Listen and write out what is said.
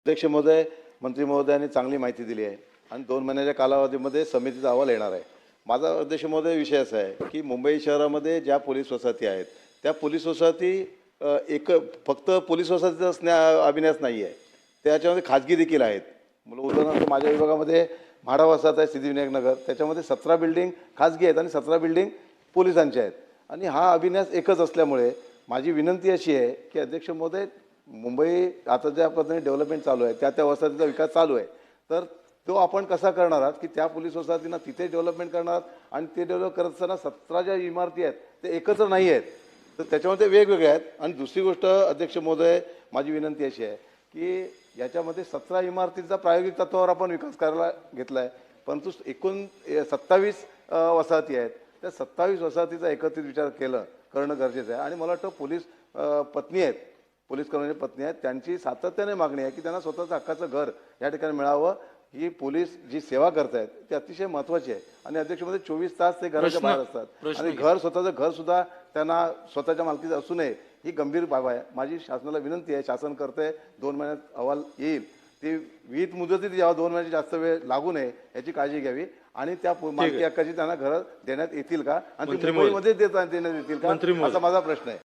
अध्यक्ष महोदय, मंत्री महोदयांनी चांगली माहिती दिली आहे आणि 2 महिन्याच्या कालावधीमध्ये समितीचा अहवाल येणार आहे. माझा अध्यक्ष महोदय विषय असा आहे की मुंबई शहरामध्ये ज्या पोलीस वसाहती आहेत त्या पोलीस वसाहती फक्त पोलीस वसाहतीचा अभिनयास नाही आहे, त्याच्यामध्ये खाजगी देखील आहेत. मला उदाहरणार्थ माझ्या विभागामध्ये म्हाडा वसाहत आहे, सिद्धिविनायक नगर, त्याच्यामध्ये 17 बिल्डिंग खाजगी आहेत आणि 17 बिल्डिंग पोलिसांच्या आहेत. आणि हा अभिनयास एकच असल्यामुळे माझी विनंती अशी आहे की अध्यक्ष महोदय, मुंबई आता ज्या पद्धतीने डेव्हलपमेंट चालू आहे त्या वसाहतीचा विकास चालू आहे, तर तो आपण कसा करणार आहात की त्या पोलीस वसाहतींना तिथे डेव्हलपमेंट करणार आहात आणि ते डेव्हलप करत असताना 17 ज्या इमारती आहेत ते एकत्र नाही आहेत, तर त्याच्यामध्ये वेगवेगळे आहेत. आणि दुसरी गोष्ट अध्यक्ष महोदय, माझी विनंती अशी आहे की याच्यामध्ये 17 इमारतींचा प्रायोगिक तत्वावर आपण विकास करायला घेतला आहे, परंतु एकूण 27 वसाहती आहेत. त्या 27 वसाहतीचा एकत्रित विचार करणं गरजेचं आहे. आणि मला वाटतं पोलीस पत्नी आहेत, पोलीस कर्मचारी पत्नी आहेत, त्यांची सातत्याने मागणी आहे की त्यांना स्वतःचं हक्काचं घर या ठिकाणी मिळावं. ही पोलीस जी सेवा करतायत ती अतिशय महत्त्वाची आहे. आणि अध्यक्षमध्ये 24 तास ते घराच्या बाहेर असतात आणि स्वतःचं घर सुद्धा त्यांना स्वतःच्या मालकीचं असू नये, ही गंभीर बाब आहे. माझी शासनाला विनंती आहे, शासन करते 2 महिन्यात अहवाल येईल, ती विहित मुदतीत यावं, 2 महिन्याची जास्त वेळ लागू नये याची काळजी घ्यावी. आणि त्या मालकी हक्काची त्यांना घरं देण्यात येतील का आणि मुंबईमध्ये देण्यात येतील का, असा माझा प्रश्न आहे.